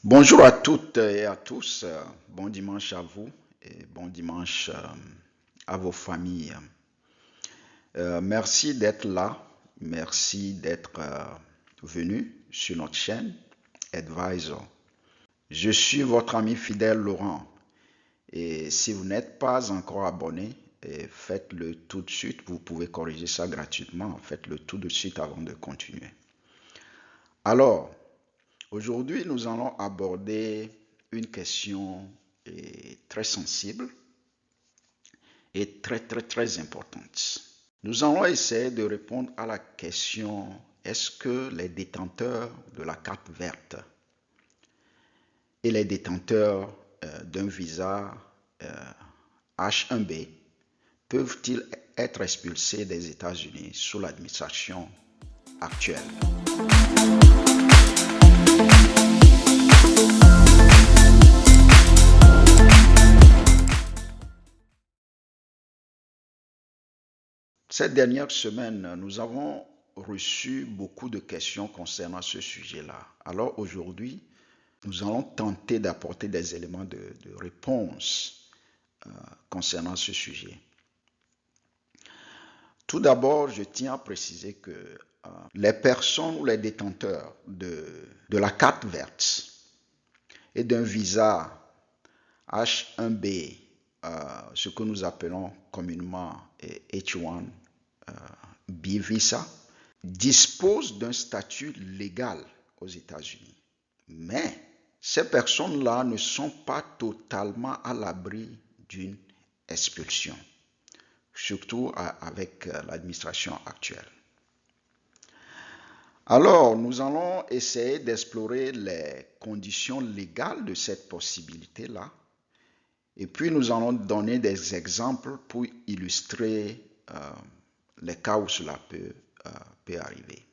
Bonjour à toutes et à tous. Bon dimanche à vous et bon dimanche à vos familles. Merci d'être là. Merci d'être venu sur notre chaîne Advisor. Je suis votre ami fidèle Laurent. Et si vous n'êtes pas encore abonné, faites-le tout de suite. Vous pouvez corriger ça gratuitement. Faites-le tout de suite avant de continuer. Alors, aujourd'hui, nous allons aborder une question très sensible et très importante. Nous allons essayer de répondre à la question: est-ce que les détenteurs de la carte verte et les détenteurs d'un visa H1B peuvent-ils être expulsés des États-Unis sous l'administration actuelle? Cette dernière semaine, nous avons reçu beaucoup de questions concernant ce sujet-là. Alors aujourd'hui, nous allons tenter d'apporter des éléments de réponse concernant ce sujet. Tout d'abord, je tiens à préciser que les personnes ou les détenteurs de la carte verte et d'un visa H1B, ce que nous appelons communément H1B visa, disposent d'un statut légal aux États-Unis. Mais ces personnes-là ne sont pas totalement à l'abri d'une expulsion, surtout avec l'administration actuelle. Alors, nous allons essayer d'explorer les conditions légales de cette possibilité-là. Et puis, nous allons donner des exemples pour illustrer les cas où cela peut arriver.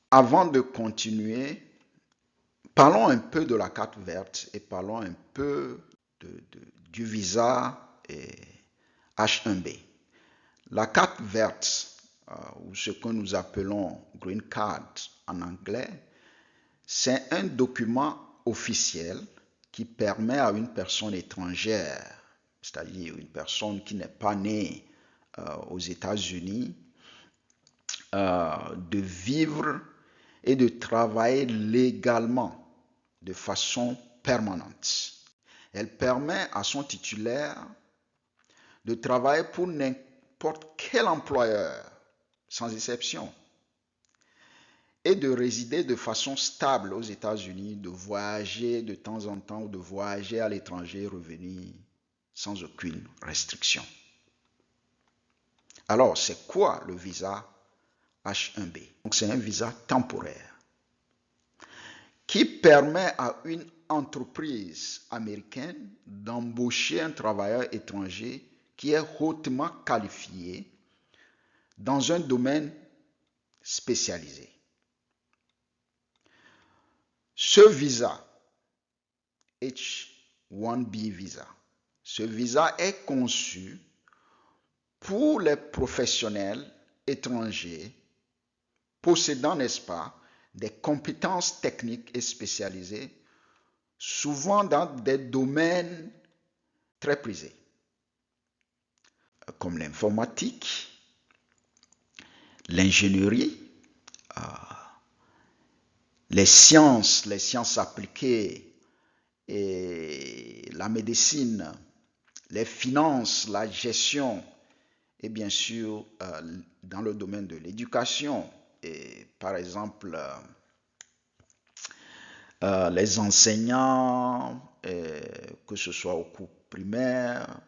Avant de continuer, parlons un peu de la carte verte et parlons un peu du visa H1B. La carte verte, ou ce que nous appelons Green Card en anglais, c'est un document officiel qui permet à une personne étrangère, c'est-à-dire une personne qui n'est pas née aux États-Unis, de vivre et de travailler légalement de façon permanente. Elle permet à son titulaire de travailler pour n'importe quel employeur, sans exception, et de résider de façon stable aux États-Unis, de voyager de temps en temps ou de voyager à l'étranger et revenir sans aucune restriction. Alors, c'est quoi le visa H1B? Donc, c'est un visa temporaire qui permet à une entreprise américaine d'embaucher un travailleur étranger qui est hautement qualifié dans un domaine spécialisé. Ce visa, H1B visa, ce visa est conçu pour les professionnels étrangers possédant, n'est-ce pas, des compétences techniques et spécialisées, souvent dans des domaines très prisés, comme l'informatique, l'ingénierie, les sciences appliquées et la médecine, les finances, la gestion et bien sûr dans le domaine de l'éducation, et par exemple les enseignants, que ce soit au cours primaire,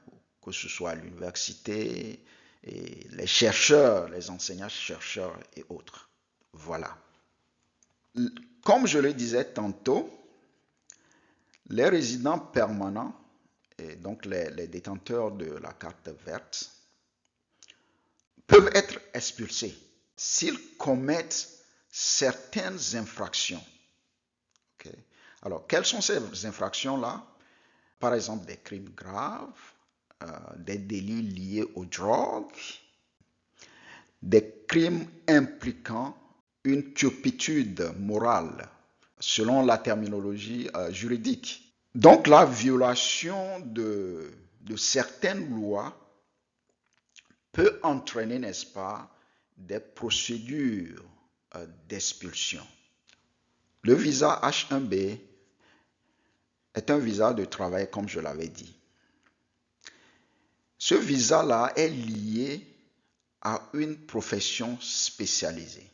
que ce soit à l'université, et les chercheurs, les enseignants-chercheurs et autres. Voilà. Comme je le disais tantôt, les résidents permanents, et donc les détenteurs de la carte verte, peuvent être expulsés s'ils commettent certaines infractions. Okay. Alors, quelles sont ces infractions-là? Par exemple, des crimes graves, des délits liés aux drogues, des crimes impliquant une turpitude morale selon la terminologie juridique. Donc la violation de certaines lois peut entraîner, n'est-ce pas, des procédures d'expulsion. Le visa H1B est un visa de travail, comme je l'avais dit. Ce visa-là est lié à une profession spécialisée.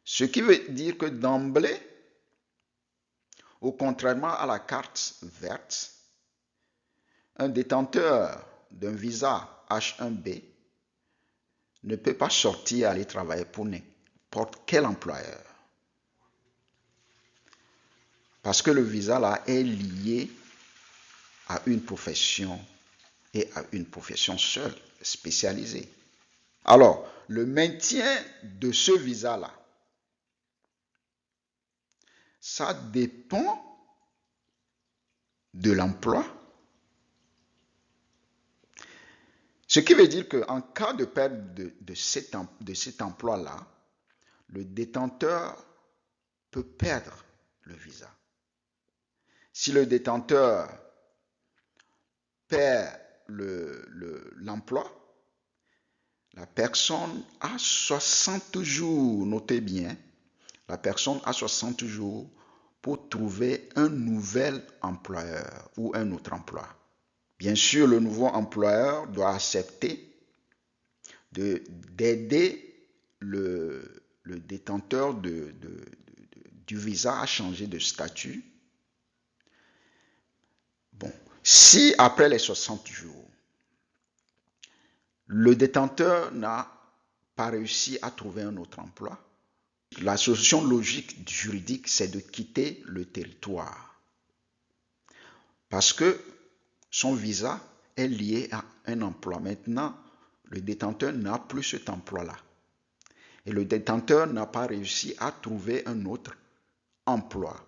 Ce qui veut dire que d'emblée, contrairement à la carte verte, un détenteur d'un visa H1B ne peut pas sortir et aller travailler pour n'importe quel employeur. Parce que le visa là est lié à une profession et à une profession seule, spécialisée. Alors, le maintien de ce visa là, ça dépend de l'emploi. Ce qui veut dire qu'en cas de perte de cet emploi-là, le détenteur peut perdre le visa. Si le détenteur perd l'emploi, la personne a 60 jours, notez bien, la personne a 60 jours pour trouver un nouvel employeur ou un autre emploi. Bien sûr, le nouveau employeur doit accepter d'aider le détenteur du visa à changer de statut. Bon, si après les 60 jours, le détenteur n'a pas réussi à trouver un autre emploi, la solution logique juridique, c'est de quitter le territoire. Parce que son visa est lié à un emploi. Maintenant, le détenteur n'a plus cet emploi-là. Et le détenteur n'a pas réussi à trouver un autre emploi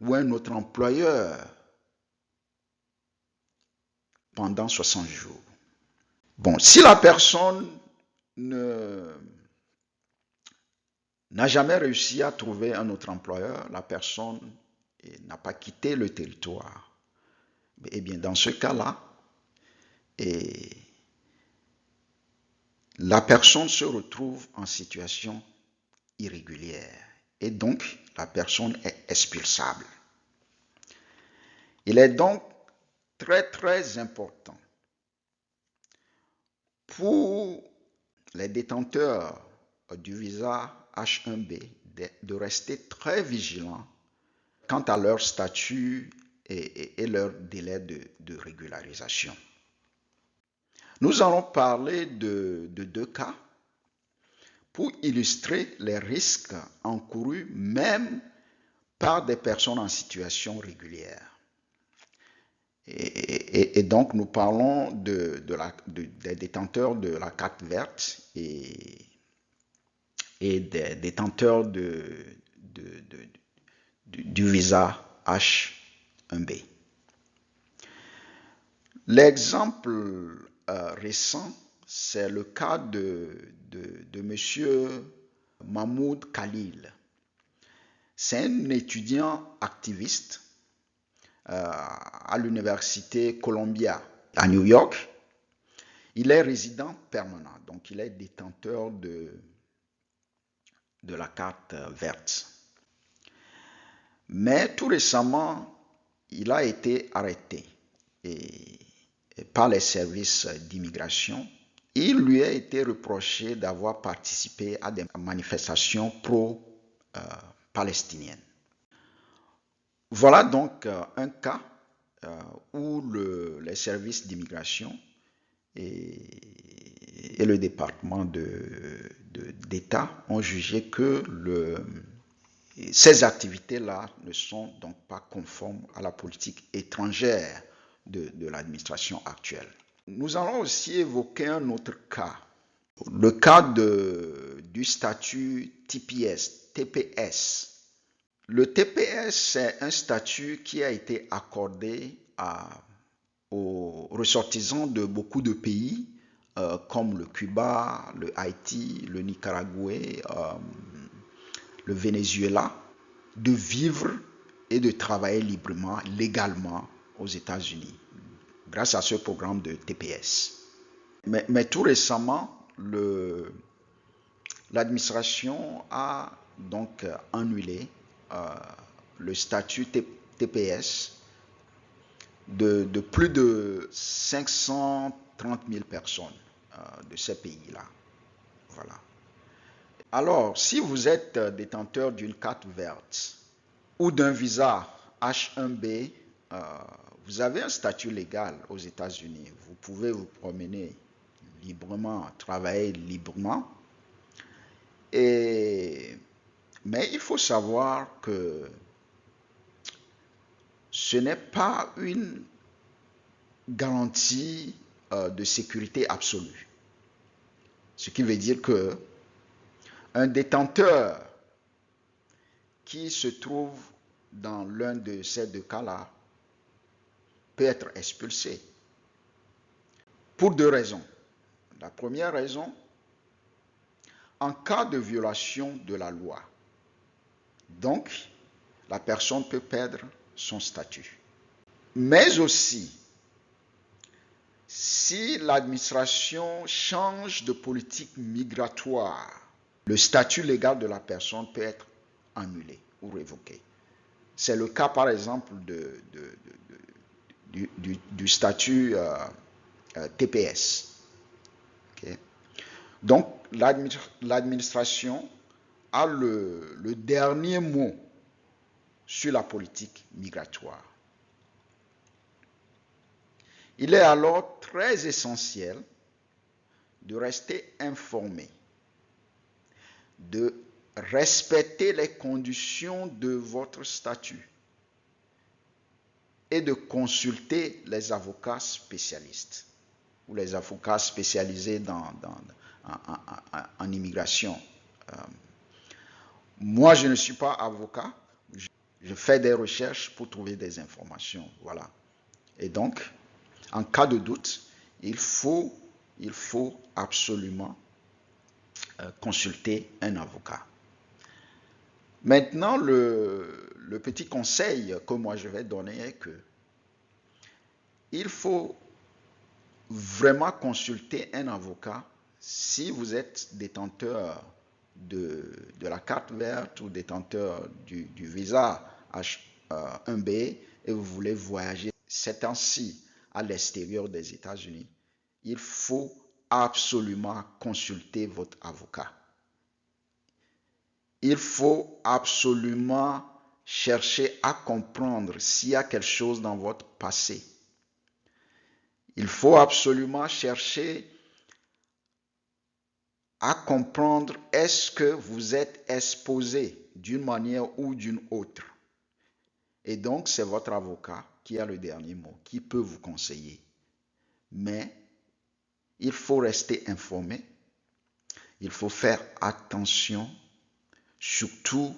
ou un autre employeur pendant 60 jours. Bon, si la personne n'a jamais réussi à trouver un autre employeur, la personne n'a pas quitté le territoire. Eh bien, dans ce cas-là, la personne se retrouve en situation irrégulière et donc la personne est expulsable. Il est donc très très important pour les détenteurs du visa H1B de rester très vigilants quant à leur statut et leur délai de régularisation. Nous allons parler de 2 cas pour illustrer les risques encourus même par des personnes en situation régulière. Et donc nous parlons des détenteurs de la carte verte et des détenteurs du visa H1B. L'exemple récent, c'est le cas de M. Mahmoud Khalil. C'est un étudiant activiste à l'université Columbia à New York. Il est résident permanent, donc il est détenteur de la carte verte. Mais tout récemment, il a été arrêté par les services d'immigration. Il lui a été reproché d'avoir participé à des manifestations pro-palestiniennes. Voilà donc un cas où les services d'immigration et le département d'État ont jugé que ces activités-là ne sont donc pas conformes à la politique étrangère de l'administration actuelle. Nous allons aussi évoquer un autre cas, le cas du statut TPS. Le TPS, c'est un statut qui a été accordé aux ressortissants de beaucoup de pays, comme le Cuba, le Haïti, le Nicaragua, le Venezuela. de vivre et de travailler librement, légalement aux États-Unis, grâce à ce programme de TPS. Mais tout récemment, l'administration a donc annulé le statut TPS de plus de 530 000 personnes de ces pays-là. Voilà. Alors, si vous êtes détenteur d'une carte verte ou d'un visa H1B, vous avez un statut légal aux États-Unis. Vous pouvez vous promener librement, travailler librement. Mais il faut savoir que ce n'est pas une garantie de sécurité absolue. Ce qui veut dire que un détenteur qui se trouve dans l'un de ces deux cas-là peut être expulsé. Pour deux raisons. La première raison, en cas de violation de la loi, donc la personne peut perdre son statut. Mais aussi, si l'administration change de politique migratoire, le statut légal de la personne peut être annulé ou révoqué. C'est le cas, par exemple, du statut TPS. Okay. Donc, l'administration a le dernier mot sur la politique migratoire. Il est alors très essentiel de rester informé, de respecter les conditions de votre statut et de consulter les avocats spécialistes ou les avocats spécialisés en immigration. Moi, je ne suis pas avocat, je fais des recherches pour trouver des informations. Voilà. Et donc, en cas de doute, il faut absolument consulter un avocat. Maintenant, le petit conseil que moi je vais donner est que il faut vraiment consulter un avocat si vous êtes détenteur de la carte verte ou détenteur du visa H1B et vous voulez voyager ces temps-ci à l'extérieur des États-Unis. Il faut absolument consulter votre avocat. Il faut absolument chercher à comprendre s'il y a quelque chose dans votre passé. Il faut absolument chercher à comprendre est-ce que vous êtes exposé d'une manière ou d'une autre. Et donc, c'est votre avocat qui a le dernier mot, qui peut vous conseiller. Mais il faut rester informé. Il faut faire attention, surtout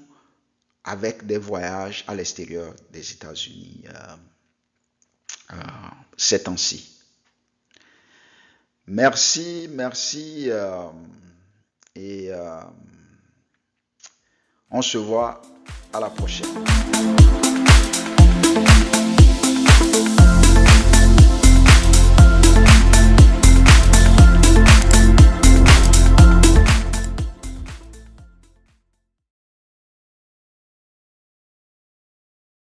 avec des voyages à l'extérieur des États-Unis ces temps-ci. Merci et on se voit à la prochaine.